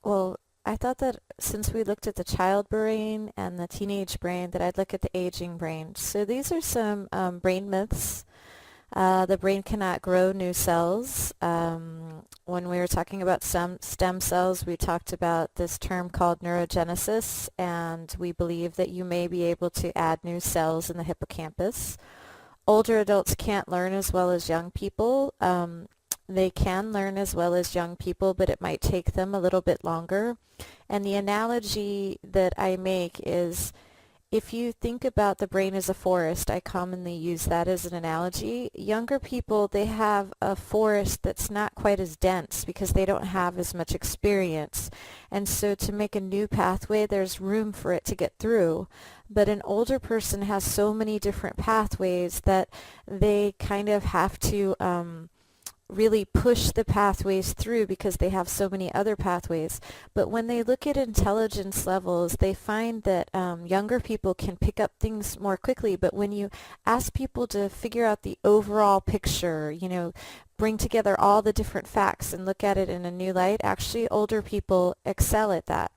Well, I thought that since we looked at the child brain and the teenage brain, that I'd look at the aging brain. So these are some brain myths. The brain cannot grow new cells. When we were talking about some stem cells, we talked about this term called neurogenesis, and we believe that you may be able to add new cells in the hippocampus. Older adults can't learn as well as young people. They can learn as well as young people, but it might take them a little bit longer. And the analogy that I make is if you think about the brain as a forest, I commonly use that as an analogy. Younger people, they have a forest that's not quite as dense because they don't have as much experience. And so to make a new pathway, there's room for it to get through. But an older person has so many different pathways that they kind of have to really push the pathways through because they have so many other pathways. But when they look at intelligence levels, they find that younger people can pick up things more quickly. But when you ask people to figure out the overall picture, bring together all the different facts and look at it in a new light, actually older people excel at that.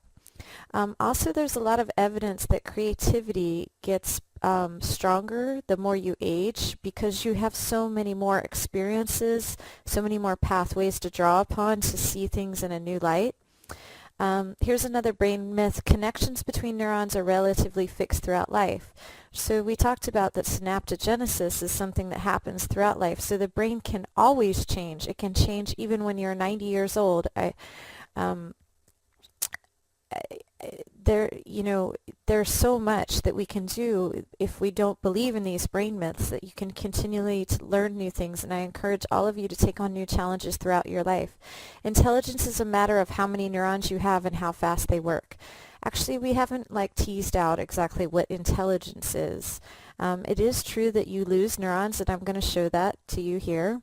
Also, there's a lot of evidence that creativity gets stronger the more you age because you have so many more experiences, so many more pathways to draw upon to see things in a new light. Here's another brain myth. Connections between neurons are relatively fixed throughout life. So we talked about that synaptogenesis is something that happens throughout life. So the brain can always change. It can change even when you're 90 years old. Um, there's so much that we can do if we don't believe in these brain myths that you can continually to learn new things, and I encourage all of you to take on new challenges throughout your life. Intelligence is a matter of how many neurons you have and how fast they work. Actually, we haven't teased out exactly what intelligence is. It is true that you lose neurons, and I'm going to show that to you here.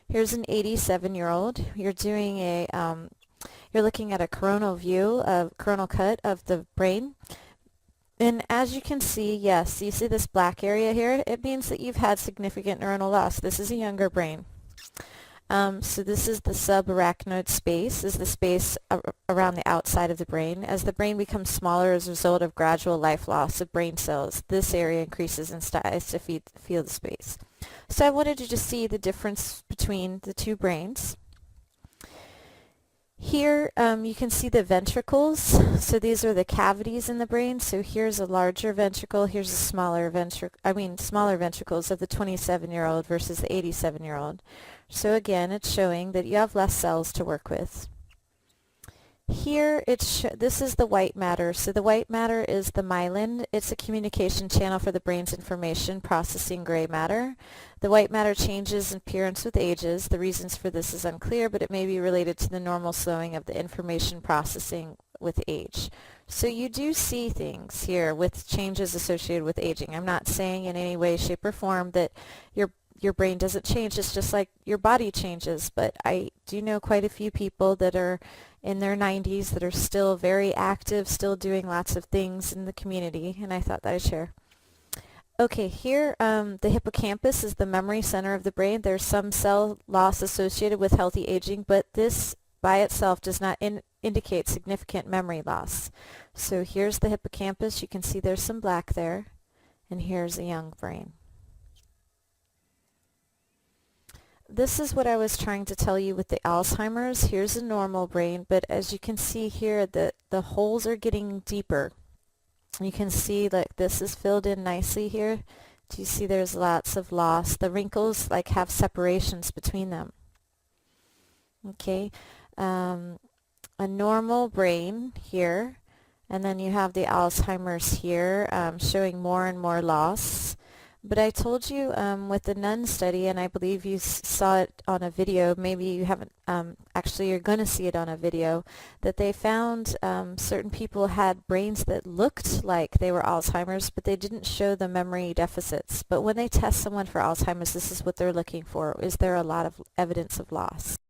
Here's an 87-year-old. You're looking at a coronal view, a coronal cut of the brain. And as you can see, yes, you see this black area here? It means that you've had significant neuronal loss. This is a younger brain. So this is the subarachnoid space, is the space around the outside of the brain. As the brain becomes smaller as a result of gradual life loss of brain cells, this area increases in size to fill the space. So I wanted you to see the difference between the two brains. Here you can see the ventricles. So these are the cavities in the brain. So here's a larger ventricle, here's a smaller ventricles of the 27-year-old versus the 87-year-old. So again, it's showing that you have less cells to work with. Here, this is the white matter. So the white matter is the myelin. It's a communication channel for the brain's information processing gray matter. The white matter changes in appearance with ages. The reasons for this is unclear, but it may be related to the normal slowing of the information processing with age. So you do see things here with changes associated with aging. I'm not saying in any way, shape, or form that your brain doesn't change. It's just like your body changes. But I do know quite a few people that are in their 90s that are still very active, still doing lots of things in the community, and I thought that I'd share. Okay, here the hippocampus is the memory center of the brain. There's some cell loss associated with healthy aging, but this by itself does not indicate significant memory loss. So here's the hippocampus. You can see there's some black there, and here's a young brain. This is what I was trying to tell you with the Alzheimer's. Here's a normal brain, but as you can see here, the holes are getting deeper. You can see like this is filled in nicely here. Do you see there's lots of loss? The wrinkles have separations between them. Okay, a normal brain here, and then you have the Alzheimer's here showing more and more loss. But I told you with the nun study, and I believe you saw it on a video, maybe you haven't, actually you're going to see it on a video, that they found certain people had brains that looked like they were Alzheimer's, but they didn't show the memory deficits. But when they test someone for Alzheimer's, this is what they're looking for. Is there a lot of evidence of loss?